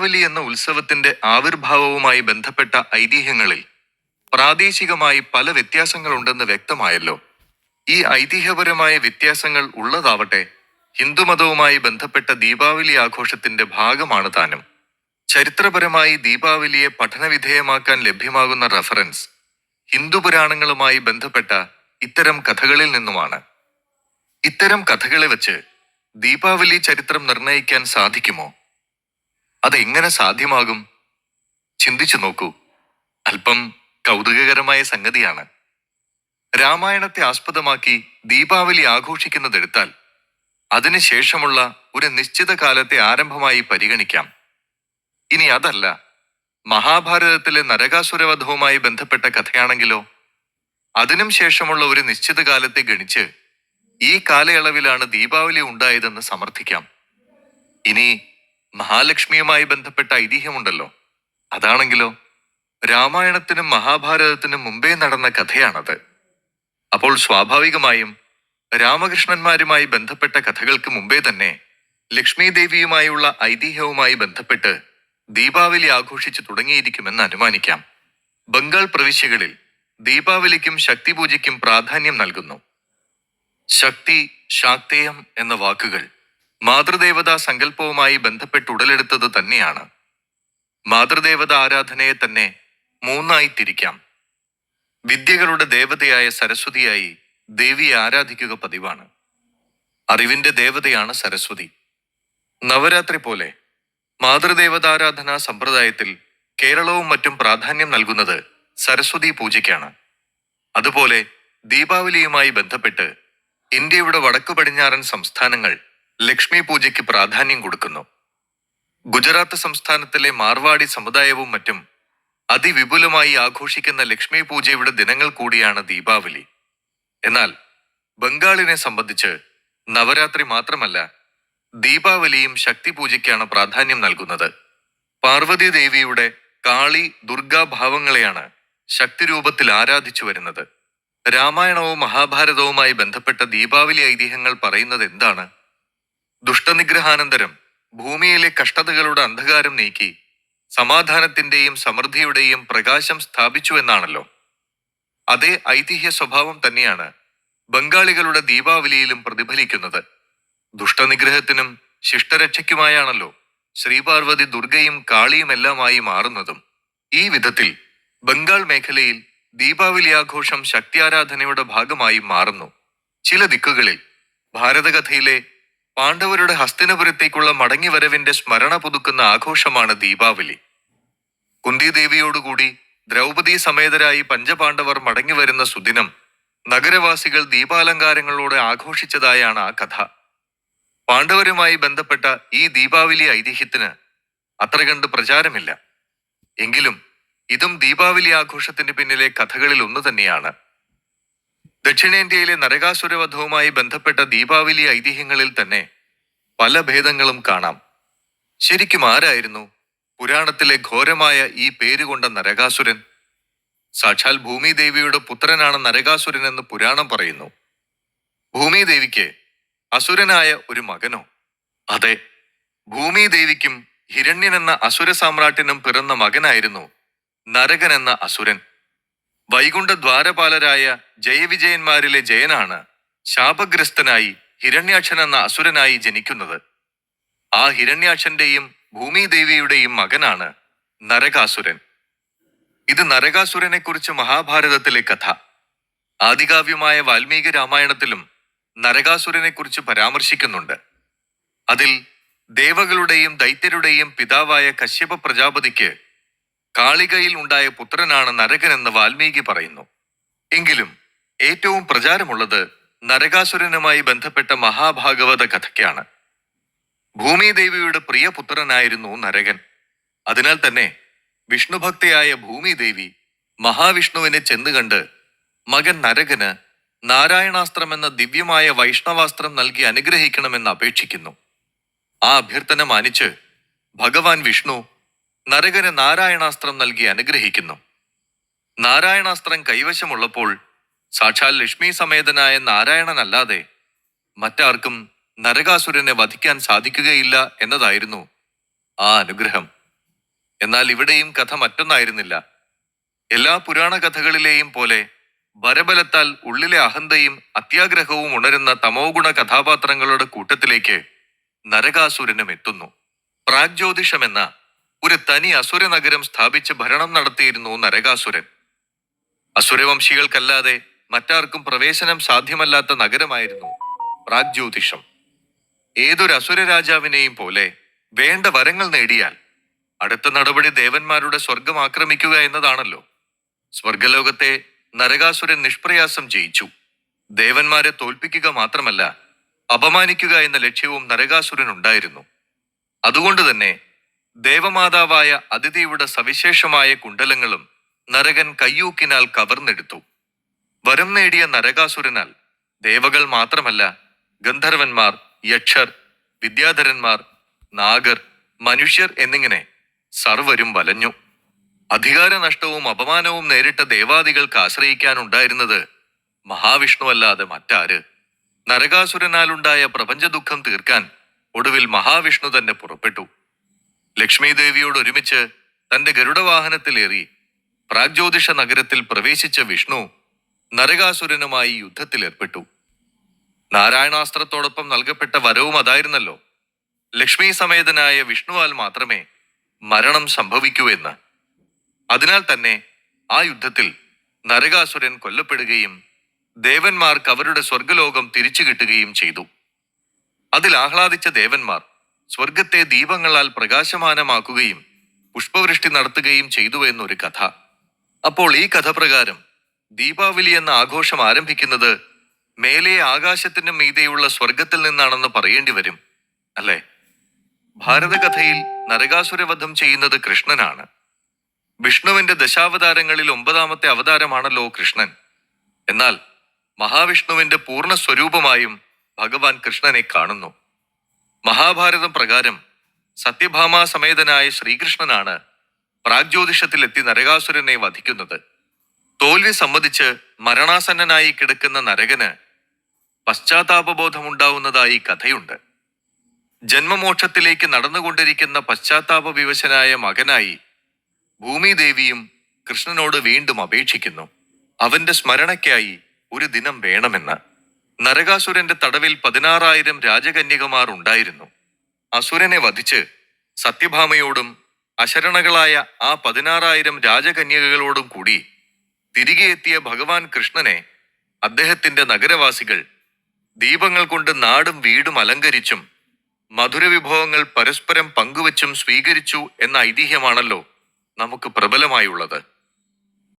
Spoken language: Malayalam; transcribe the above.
ദീപാവലി എന്ന ഉത്സവത്തിന്റെ ആവിർഭാവവുമായി ബന്ധപ്പെട്ട ഐതിഹ്യങ്ങളിൽ പ്രാദേശികമായി പല വ്യത്യാസങ്ങളുണ്ടെന്ന് വ്യക്തമായല്ലോ. ഈ ഐതിഹ്യപരമായ വ്യത്യാസങ്ങൾ ഉള്ളതാവട്ടെ ഹിന്ദുമതവുമായി ബന്ധപ്പെട്ട ദീപാവലി ആഘോഷത്തിന്റെ ഭാഗമാണ് താനും. ചരിത്രപരമായി ദീപാവലിയെ പഠനവിധേയമാക്കാൻ ലഭ്യമാകുന്ന റഫറൻസ് ഹിന്ദു പുരാണങ്ങളുമായി ബന്ധപ്പെട്ട ഇത്തരം കഥകളിൽ നിന്നുമാണ്. ഇത്തരം കഥകളെ വെച്ച് ദീപാവലി ചരിത്രം നിർണയിക്കാൻ സാധിക്കുമോ? അതെങ്ങനെ സാധ്യമാകും? ചിന്തിച്ചു നോക്കൂ. അല്പം കൗതുകകരമായ സംഗതിയാണ്. രാമായണത്തെ ആസ്പദമാക്കി ദീപാവലി ആഘോഷിക്കുന്നതെടുത്താൽ അതിനുശേഷമുള്ള ഒരു നിശ്ചിത കാലത്തെ ആരംഭമായി പരിഗണിക്കാം. ഇനി അതല്ല, മഹാഭാരതത്തിലെ നരകാസുരവധവുമായി ബന്ധപ്പെട്ട കഥയാണെങ്കിലോ അതിനും ശേഷമുള്ള ഒരു നിശ്ചിത കാലത്തെ ഗണിച്ച് ഈ കാലയളവിലാണ് ദീപാവലി ഉണ്ടായതെന്ന് സമർത്ഥിക്കാം. ഇനി മഹാലക്ഷ്മിയുമായി ബന്ധപ്പെട്ട ഐതിഹ്യമുണ്ടല്ലോ, അതാണെങ്കിലോ രാമായണത്തിനും മഹാഭാരതത്തിനും മുമ്പേ നടന്ന കഥയാണത്. അപ്പോൾ സ്വാഭാവികമായും രാമകൃഷ്ണന്മാരുമായി ബന്ധപ്പെട്ട കഥകൾക്ക് മുമ്പേ തന്നെ ലക്ഷ്മി ദേവിയുമായുള്ള ഐതിഹ്യവുമായി ബന്ധപ്പെട്ട് ദീപാവലി ആഘോഷിച്ചു തുടങ്ങിയിരിക്കുമെന്ന് അനുമാനിക്കാം. ബംഗാൾ പ്രവിശ്യകളിൽ ദീപാവലിക്കും ശക്തിപൂജയ്ക്കും പ്രാധാന്യം നൽകുന്നു. ശക്തി, ശാക്തേയം എന്ന വാക്കുകൾ മാതൃദേവതാ സങ്കല്പവുമായി ബന്ധപ്പെട്ട് ഉടലെടുത്തത് തന്നെയാണ്. മാതൃദേവത ആരാധനയെ തന്നെ മൂന്നായി തിരിക്കാം. വിദ്യകളുടെ ദേവതയായ സരസ്വതിയായി ദേവിയെ ആരാധിക്കുക പതിവാണ്. അറിവിന്റെ ദേവതയാണ് സരസ്വതി. നവരാത്രി പോലെ മാതൃദേവതാരാധനാ സമ്പ്രദായത്തിൽ കേരളവും മറ്റും പ്രാധാന്യം നൽകുന്നത് സരസ്വതി പൂജയ്ക്കാണ്. അതുപോലെ ദീപാവലിയുമായി ബന്ധപ്പെട്ട് ഇന്ത്യയുടെ വടക്കു പടിഞ്ഞാറൻ സംസ്ഥാനങ്ങൾ ലക്ഷ്മി പൂജയ്ക്ക് പ്രാധാന്യം കൊടുക്കുന്നു. ഗുജറാത്ത് സംസ്ഥാനത്തിലെ മാർവാടി സമുദായവും മറ്റും അതിവിപുലമായി ആഘോഷിക്കുന്ന ലക്ഷ്മി പൂജയുടെ ദിനങ്ങൾ കൂടിയാണ് ദീപാവലി. എന്നാൽ ബംഗാളിനെ സംബന്ധിച്ച് നവരാത്രി മാത്രമല്ല, ദീപാവലിയും ശക്തി പൂജയ്ക്കാണ് പ്രാധാന്യം നൽകുന്നത്. പാർവതി ദേവിയുടെ കാളി, ദുർഗാ ഭാവങ്ങളെയാണ് ശക്തി രൂപത്തിൽ ആരാധിച്ചു വരുന്നത്. രാമായണവും മഹാഭാരതവുമായി ബന്ധപ്പെട്ട ദീപാവലി ഐതിഹ്യങ്ങൾ പറയുന്നത് എന്താണ്? ദുഷ്ടനിഗ്രഹാനന്തരം ഭൂമിയിലെ കഷ്ടതകളുടെ അന്ധകാരം നീക്കി സമാധാനത്തിന്റെയും സമൃദ്ധിയുടെയും പ്രകാശം സ്ഥാപിച്ചു എന്നാണല്ലോ. അതേ ഐതിഹ്യ സ്വഭാവം തന്നെയാണ് ബംഗാളികളുടെ ദീപാവലിയിലും പ്രതിഫലിക്കുന്നത്. ദുഷ്ടനിഗ്രഹത്തിനും ശിഷ്ടരക്ഷയ്ക്കുമായാണല്ലോ ശ്രീപാർവതി ദുർഗയും കാളിയും എല്ലാമായി മാറുന്നതും. ഈ വിധത്തിൽ ബംഗാൾ മേഖലയിൽ ദീപാവലി ആഘോഷം ശക്തിയാരാധനയുടെ ഭാഗമായി മാറുന്നു. ചില ദിക്കുകളിൽ ഭാരതകഥയിലെ പാണ്ഡവരുടെ ഹസ്തിനപുരത്തേക്കുള്ള മടങ്ങിവരവിന്റെ സ്മരണ പുതുക്കുന്ന ആഘോഷമാണ് ദീപാവലി. കുന്തിദേവിയോടുകൂടി ദ്രൗപദി സമേതരായി പഞ്ചപാണ്ഡവർ മടങ്ങിവരുന്ന സുദിനം നഗരവാസികൾ ദീപാലങ്കാരങ്ങളോടെ ആഘോഷിച്ചതായാണ് ആ കഥ. പാണ്ഡവരുമായി ബന്ധപ്പെട്ട ഈ ദീപാവലി ഐതിഹ്യത്തിന് അത്ര കണ്ട് പ്രചാരമില്ല. എങ്കിലും ഇതും ദീപാവലി ആഘോഷത്തിന് പിന്നിലെ കഥകളിൽ ഒന്ന് തന്നെയാണ്. ദക്ഷിണേന്ത്യയിലെ നരകാസുരവധവുമായി ബന്ധപ്പെട്ട ദീപാവലി ഐതിഹ്യങ്ങളിൽ തന്നെ പല ഭേദങ്ങളും കാണാം. ശരിക്കും ആരായിരുന്നു പുരാണത്തിലെ ഘോരമായ ഈ പേരുകൊണ്ട നരകാസുരൻ? സാക്ഷാൽ ഭൂമിദേവിയുടെ പുത്രനാണ് നരകാസുരൻ എന്ന് പുരാണം പറയുന്നു. ഭൂമിദേവിക്ക് അസുരനായ ഒരു മകനോ? അതെ, ഭൂമിദേവിക്കും ഹിരണ്യൻ എന്ന അസുര സാമ്രാട്ടിനും പിറന്ന മകനായിരുന്നു നരകൻ എന്ന അസുരൻ. വൈകുണ്ഠ ദ്വാരപാലരായ ജയവിജയന്മാരിലെ ജയനാണ് ശാപഗ്രസ്തനായി ഹിരണ്യാക്ഷൻ എന്ന അസുരനായി ജനിക്കുന്നത്. ആ ഹിരണ്യാക്ഷന്റെയും ഭൂമിദേവിയുടെയും മകനാണ് നരകാസുരൻ. ഇത് നരകാസുരനെ കുറിച്ച് മഹാഭാരതത്തിലെ കഥ. ആദികാവ്യമായ വാൽമീകി രാമായണത്തിലും നരകാസുരനെ കുറിച്ച് പരാമർശിക്കുന്നുണ്ട്. അതിൽ ദേവകളുടെയും ദൈത്യരുടെയും പിതാവായ കശ്യപ പ്രജാപതിക്ക് കാളികയിൽ ഉണ്ടായ പുത്രനാണ് നരകൻ എന്ന് വാൽമീകി പറയുന്നു. എങ്കിലും ഏറ്റവും പ്രചാരമുള്ളത് നരകാസുരനുമായി ബന്ധപ്പെട്ട മഹാഭാഗവത കഥയ്ക്കാണ്. ഭൂമിദേവിയുടെ പ്രിയപുത്രനായിരുന്നു നരകൻ. അതിനാൽ തന്നെ വിഷ്ണുഭക്തയായ ഭൂമിദേവി മഹാവിഷ്ണുവിനെ ചെന്നുകണ്ട് മകൻ നരകന് നാരായണാസ്ത്രം എന്ന ദിവ്യമായ വൈഷ്ണവാസ്ത്രം നൽകി അനുഗ്രഹിക്കണമെന്ന് അപേക്ഷിക്കുന്നു. ആ അഭ്യർത്ഥന മാനിച്ച് ഭഗവാൻ വിഷ്ണു നരകന് നാരായണാസ്ത്രം നൽകി അനുഗ്രഹിക്കുന്നു. നാരായണാസ്ത്രം കൈവശമുള്ളപ്പോൾ സാക്ഷാൽ ലക്ഷ്മി സമേതനായ നാരായണനല്ലാതെ മറ്റാർക്കും നരകാസുരനെ വധിക്കാൻ സാധിക്കുകയില്ല എന്നതായിരുന്നു ആ അനുഗ്രഹം. എന്നാൽ ഇവിടെയും കഥ മറ്റൊന്നായിരുന്നില്ല. എല്ലാ പുരാണ കഥകളിലെയും പോലെ വരബലത്താൽ ഉള്ളിലെ അഹന്തയും അത്യാഗ്രഹവും ഉണരുന്ന തമോഗുണ കഥാപാത്രങ്ങളുടെ കൂട്ടത്തിലേക്ക് നരകാസുരനും എത്തുന്നു. പ്രാഗ്ജ്യോതിഷമെന്ന ഒരു തനി അസുര നഗരം സ്ഥാപിച്ച് ഭരണം നടത്തിയിരുന്നു നരകാസുരൻ. അസുരവംശികൾക്കല്ലാതെ മറ്റാർക്കും പ്രവേശനം സാധ്യമല്ലാത്ത നഗരമായിരുന്നു പ്രാഗ്ജ്യോതിഷം. ഏതൊരു അസുര രാജാവിനെയും പോലെ വേണ്ട വരങ്ങൾ നേടിയാൽ അടുത്ത നടപടി ദേവന്മാരുടെ സ്വർഗം ആക്രമിക്കുക എന്നതാണല്ലോ. സ്വർഗലോകത്തെ നരകാസുരൻ നിഷ്പ്രയാസം ജയിച്ചു. ദേവന്മാരെ തോൽപ്പിക്കുക മാത്രമല്ല, അപമാനിക്കുക എന്ന ലക്ഷ്യവും നരകാസുരനുണ്ടായിരുന്നു. അതുകൊണ്ട് തന്നെ ദേവമാതാവായ അതിഥിയുടെ സവിശേഷമായ കുണ്ടലങ്ങളും നരകൻ കയ്യൂക്കിനാൽ കവർന്നെടുത്തു. വരം നേടിയ നരകാസുരനാൽ ദേവകൾ മാത്രമല്ല, ഗന്ധർവന്മാർ, യക്ഷർ, വിദ്യാധരന്മാർ, നാഗർ, മനുഷ്യർ എന്നിങ്ങനെ സർവരും വലഞ്ഞു. അധികാര നഷ്ടവും അപമാനവും നേരിട്ട ദേവാദികൾക്ക് ആശ്രയിക്കാനുണ്ടായിരുന്നത് മഹാവിഷ്ണുവല്ലാതെ മറ്റാര്? നരകാസുരനാലുണ്ടായ പ്രപഞ്ച ദുഃഖം തീർക്കാൻ ഒടുവിൽ മഹാവിഷ്ണു തന്നെ പുറപ്പെട്ടു. ലക്ഷ്മി ദേവിയോട് ഒരുമിച്ച് തന്റെ ഗരുഡവാഹനത്തിലേറി പ്രാഗ്ജ്യോതിഷ നഗരത്തിൽ പ്രവേശിച്ച വിഷ്ണു നരകാസുരനുമായി യുദ്ധത്തിലേർപ്പെട്ടു. നാരായണാസ്ത്രത്തോടൊപ്പം നൽകപ്പെട്ട വരവും അതായിരുന്നല്ലോ, ലക്ഷ്മി സമേതനായ വിഷ്ണുവാൽ മാത്രമേ മരണം സംഭവിക്കൂ എന്ന്. അതിനാൽ തന്നെ ആ യുദ്ധത്തിൽ നരകാസുരൻ കൊല്ലപ്പെടുകയും ദേവന്മാർക്ക് അവരുടെ സ്വർഗലോകം തിരിച്ചു കിട്ടുകയും ചെയ്തു. അതിൽ ആഹ്ലാദിച്ച ദേവന്മാർ സ്വർഗത്തെ ദീപങ്ങളാൽ പ്രകാശമാനമാക്കുകയും പുഷ്പവൃഷ്ടി നടത്തുകയും ചെയ്തു എന്നൊരു കഥ. അപ്പോൾ ഈ കഥ പ്രകാരം ദീപാവലി എന്ന ആഘോഷം ആരംഭിക്കുന്നത് മേലെ ആകാശത്തിന് മീതെയുള്ള സ്വർഗത്തിൽ നിന്നാണെന്ന് പറയേണ്ടി വരും, അല്ലേ? ഭാരതകഥയിൽ നരകാസുരവധം ചെയ്യുന്നത് കൃഷ്ണനാണ്. വിഷ്ണുവിന്റെ ദശാവതാരങ്ങളിൽ 9ാമത്തെ അവതാരമാണല്ലോ കൃഷ്ണൻ. എന്നാൽ മഹാവിഷ്ണുവിന്റെ പൂർണ്ണ സ്വരൂപമായും ഭഗവാൻ കൃഷ്ണനെ കാണുന്നു. മഹാഭാരതം പ്രകാരം സത്യഭാമാ സമേതനായ ശ്രീകൃഷ്ണനാണ് പ്രാഗ്ജ്യോതിഷത്തിലെത്തി നരകാസുരനെ വധിക്കുന്നത്. തോൽവി സമ്മതിച്ച് മരണാസന്നനായി കിടക്കുന്ന നരകന് പശ്ചാത്താപബോധമുണ്ടാവുന്നതായി കഥയുണ്ട്. ജന്മമോക്ഷത്തിലേക്ക് നടന്നുകൊണ്ടിരിക്കുന്ന പശ്ചാത്താപ വിവശനായ മകനായി ഭൂമിദേവിയും കൃഷ്ണനോട് വീണ്ടും അപേക്ഷിക്കുന്നു, അവന്റെ സ്മരണയ്ക്കായി ഒരു ദിനം വേണമെന്ന്. നരകാസുരന്റെ തടവിൽ 16,000 രാജകന്യകമാർ ഉണ്ടായിരുന്നു. അസുരനെ വധിച്ച് സത്യഭാമയോടും അശരണകളായ ആ 16,000 രാജകന്യകകളോടും കൂടി തിരികെ എത്തിയ ഭഗവാൻ കൃഷ്ണനെ അദ്ദേഹത്തിന്റെ നഗരവാസികൾ ദീപങ്ങൾ കൊണ്ട് നാടും വീടും അലങ്കരിച്ചും മധുരവിഭവങ്ങൾ പരസ്പരം പങ്കുവച്ചും സ്വീകരിച്ചു എന്ന ഐതിഹ്യമാണല്ലോ നമുക്ക് പ്രബലമായുള്ളത്.